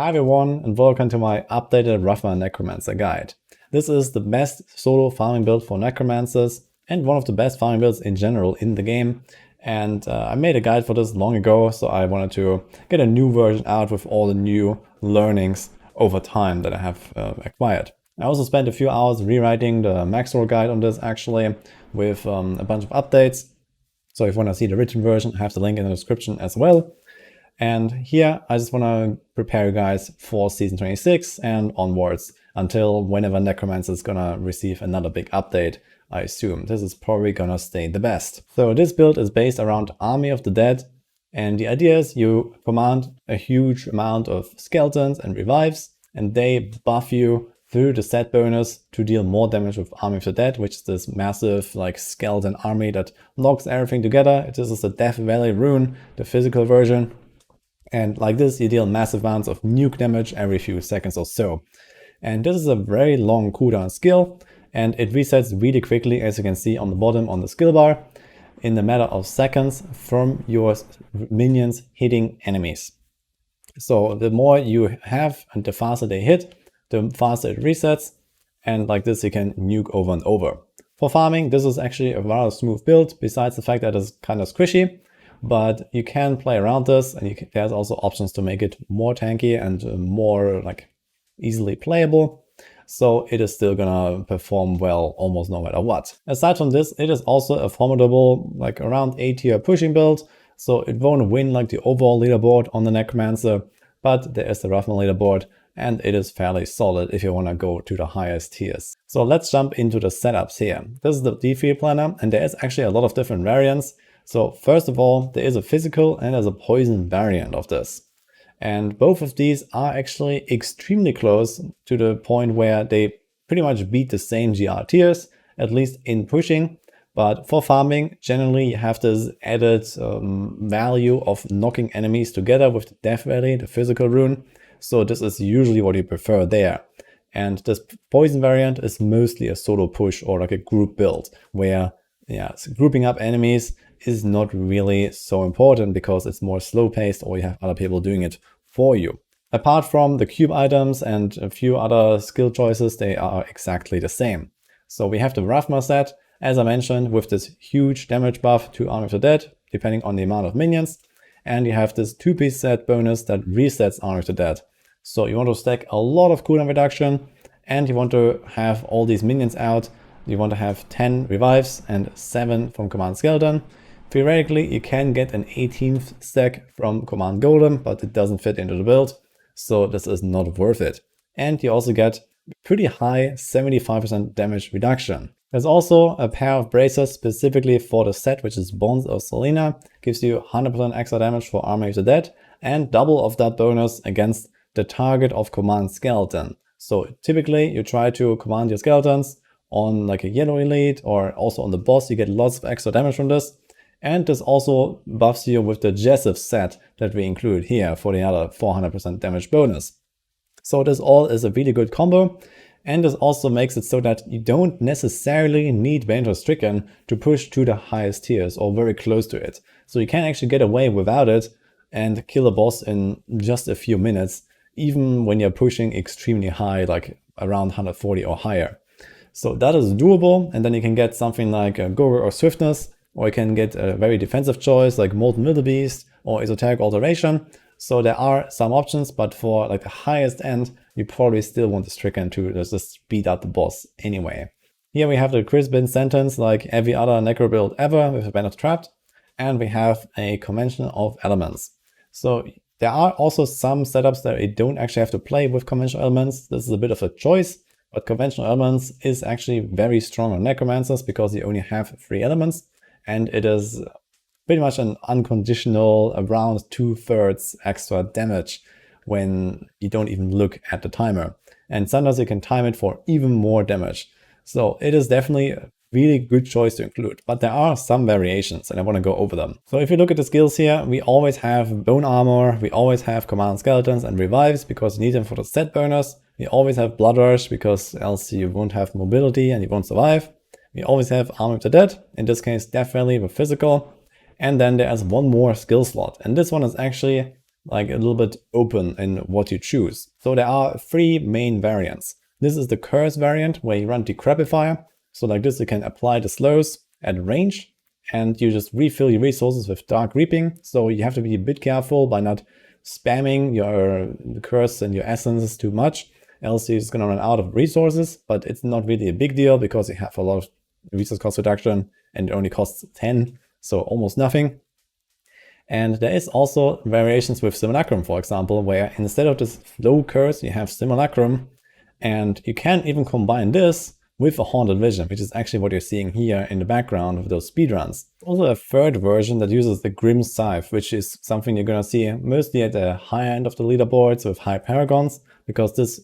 Hi everyone and welcome to my updated Rathma Necromancer guide. This is the best solo farming build for Necromancers and one of the best farming builds in general in the game. And I made a guide for this long ago, so I wanted to get a new version out with all the new learnings over time that I have acquired. I also spent a few hours rewriting the max roll guide on this actually with a bunch of updates. So if you want to see the written version, I have the link in the description as well. And here I just want to prepare you guys for season 26 and onwards until whenever Necromancer is gonna receive another big update. I assume this is probably gonna stay the best. So this build is based around Army of the Dead, and the idea is you command a huge amount of skeletons and revives, and they buff you through the set bonus to deal more damage with Army of the Dead, which is this massive like skeleton army that locks everything together. This is the Death Valley rune, the physical version. And like this, you deal massive amounts of nuke damage every few seconds or so. And this is a very long cooldown skill, and it resets really quickly, as you can see on the bottom on the skill bar, in a matter of seconds from your minions hitting enemies. So the more you have and the faster they hit, the faster it resets, and like this you can nuke over and over. For farming, this is actually a rather smooth build, besides the fact that it's kind of squishy. But you can play around this, and there's also options to make it more tanky and more like easily playable. So it is still gonna perform well almost no matter what. Aside from this, it is also a formidable like around A tier pushing build. So it won't win like the overall leaderboard on the Necromancer, but there is the Rathma leaderboard, and it is fairly solid if you want to go to the highest tiers. So let's jump into the setups here. This is the defeat planner, and there is actually a lot of different variants. So first of all, there is a physical and there's a poison variant of this. And both of these are actually extremely close to the point where they pretty much beat the same GR tiers, at least in pushing. But for farming, generally you have this added value of knocking enemies together with the Death Valley, the physical rune. So this is usually what you prefer there. And this poison variant is mostly a solo push or like a group build where grouping up enemies is not really so important because it's more slow paced or you have other people doing it for you. Apart from the cube items and a few other skill choices, they are exactly the same. So we have the Rathma set, as I mentioned, with this huge damage buff to Army of the Dead, depending on the amount of minions. And you have this 2-piece set bonus that resets Army of the Dead. So you want to stack a lot of cooldown reduction, and you want to have all these minions out. You want to have 10 revives and 7 from Command Skeleton. Theoretically, you can get an 18th stack from Command Golem, but it doesn't fit into the build, so this is not worth it. And you also get pretty high 75% damage reduction. There's also a pair of bracers specifically for the set, which is Bonds of Selena, gives you 100% extra damage for Army of the Dead, and double of that bonus against the target of Command Skeleton. So typically you try to command your skeletons on like a yellow elite or also on the boss, you get lots of extra damage from this. And this also buffs you with the Jessup set that we include here for the other 400% damage bonus. So this all is a really good combo, and this also makes it so that you don't necessarily need Banjo Stricken to push to the highest tiers or very close to it. So you can actually get away without it and kill a boss in just a few minutes, even when you're pushing extremely high, like around 140 or higher. So that is doable, and then you can get something like a Gorer or Swiftness, or you can get a very defensive choice like Molten Wildebeest or Esoteric Alteration. So there are some options, but for like the highest end, you probably still want the Stricken to just speed up the boss anyway. Here we have the Crispin Sentence like every other Necro build ever with a Band of Trapped, and we have a Convention of Elements. So there are also some setups that you don't actually have to play with conventional elements. This is a bit of a choice, but conventional elements is actually very strong on Necromancers because you only have 3 elements. And it is pretty much an unconditional around 2/3 extra damage when you don't even look at the timer. And sometimes you can time it for even more damage. So it is definitely a really good choice to include, but there are some variations and I want to go over them. So if you look at the skills here, we always have Bone Armor, we always have Command Skeletons and Revives because you need them for the set bonus. We always have Blood Rush because else you won't have mobility and you won't survive. We always have Army of the Dead, in this case Death Valley with physical. And then there's one more skill slot. And this one is actually like a little bit open in what you choose. So there are 3 main variants. This is the curse variant where you run Decrepifier. So like this, you can apply the slows at range and you just refill your resources with Dark Reaping. So you have to be a bit careful by not spamming your curse and your essence too much, else you're just gonna run out of resources. But it's not really a big deal because you have a lot of resource cost reduction and it only costs 10, so almost nothing. And there is also variations with Simulacrum, for example, where instead of this flow curse, you have Simulacrum, and you can even combine this with a Haunted Vision, which is actually what you're seeing here in the background of those speedruns. Also a third version that uses the Grim Scythe, which is something you're gonna see mostly at the higher end of the leaderboards with high paragons, because this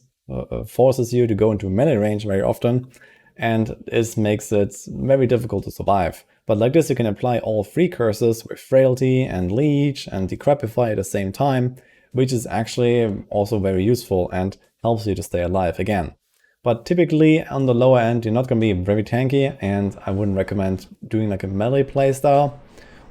forces you to go into melee range very often, and this makes it very difficult to survive. But like this, you can apply all 3 curses with Frailty and Leech and Decrepify at the same time, which is actually also very useful and helps you to stay alive again. But typically on the lower end, you're not going to be very tanky, and I wouldn't recommend doing like a melee playstyle,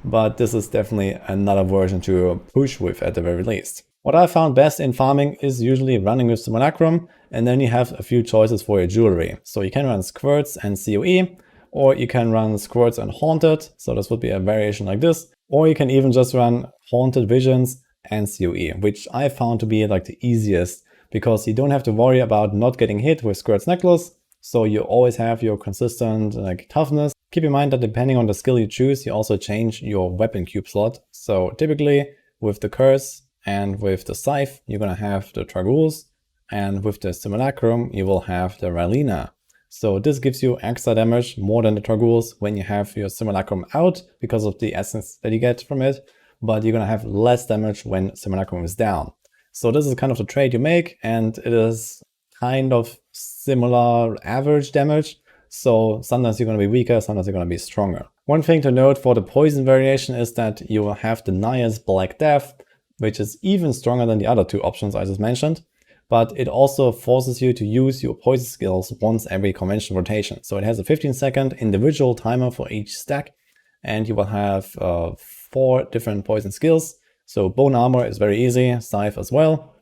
but this is definitely another version to push with at the very least. What I found best in farming is usually running with Simulacrum, and then you have a few choices for your jewelry. So you can run Squirts and COE, or you can run Squirts and Haunted, so this would be a variation like this, or you can even just run Haunted Visions and COE, which I found to be like the easiest, because you don't have to worry about not getting hit with Squirt's Necklace, so you always have your consistent like toughness. Keep in mind that depending on the skill you choose, you also change your weapon cube slot. So typically with the Curse and with the Scythe, you're gonna have the Traguls, and with the Simulacrum, you will have the Rylena. So this gives you extra damage, more than the Traguls, when you have your Simulacrum out because of the essence that you get from it, but you're gonna have less damage when Simulacrum is down. So this is kind of the trade you make, and it is kind of similar average damage. So sometimes you're gonna be weaker, sometimes you're gonna be stronger. One thing to note for the poison variation is that you will have the Naya's Black Death, which is even stronger than the other 2 options I just mentioned. But it also forces you to use your poison skills once every convention rotation. So it has a 15-second individual timer for each stack, and you will have 4 different poison skills. So Bone Armor is very easy, Scythe as well.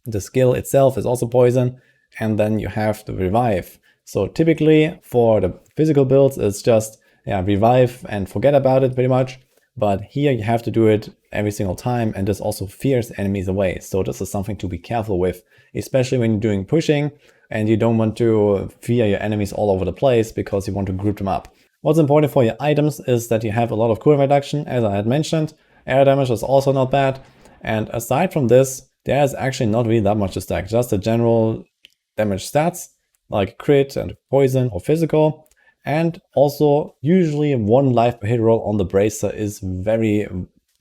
The skill itself is also poison, and then you have the Revive. So typically for the physical builds, it's just revive and forget about it pretty much. But here you have to do it every single time, and this also fears enemies away. So this is something to be careful with, especially when you're doing pushing and you don't want to fear your enemies all over the place because you want to group them up. What's important for your items is that you have a lot of cooldown reduction, as I had mentioned. Air damage is also not bad. And aside from this, there's actually not really that much to stack, just the general damage stats like crit and poison or physical. And also, usually 1 life per hit roll on the Bracer is very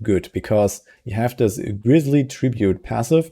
good, because you have this Grisly Tribute passive,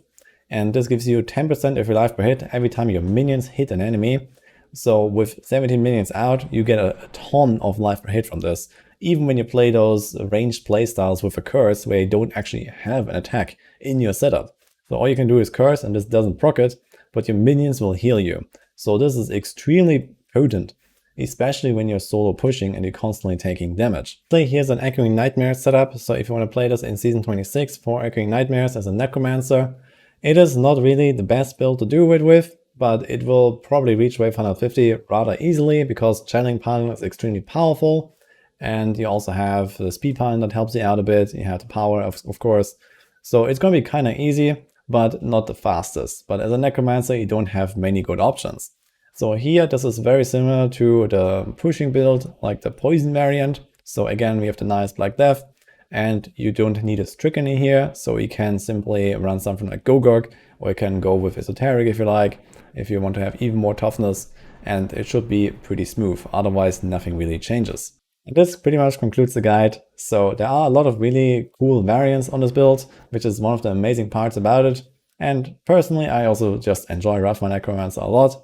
and this gives you 10% of your life per hit every time your minions hit an enemy. So with 17 minions out, you get a ton of life per hit from this, even when you play those ranged playstyles with a curse where you don't actually have an attack in your setup. So all you can do is curse, and this doesn't proc it, but your minions will heal you. So this is extremely potent, especially when you're solo pushing and you're constantly taking damage. So here's an Echoing Nightmares setup. So if you want to play this in Season 26 for Echoing Nightmares as a Necromancer, it is not really the best build to do it with, but it will probably reach wave 150 rather easily, because Channeling Paladin is extremely powerful, and you also have the Speed Paladin that helps you out a bit. You have the power, of course. So it's going to be kind of easy, but not the fastest. But as a Necromancer, you don't have many good options. So here, this is very similar to the pushing build, like the poison variant. So again, we have the nice Black Death, and you don't need a Stricken here. So you can simply run something like Gogurk, or you can go with Esoteric if you like, if you want to have even more toughness, and it should be pretty smooth. Otherwise, nothing really changes. And this pretty much concludes the guide. So there are a lot of really cool variants on this build, which is one of the amazing parts about it. And personally, I also just enjoy Rathma Necromancer a lot.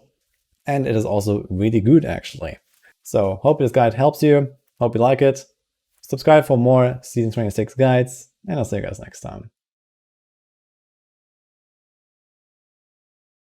And it is also really good, actually. So hope this guide helps you. Hope you like it. Subscribe for more Season 26 guides, and I'll see you guys next time.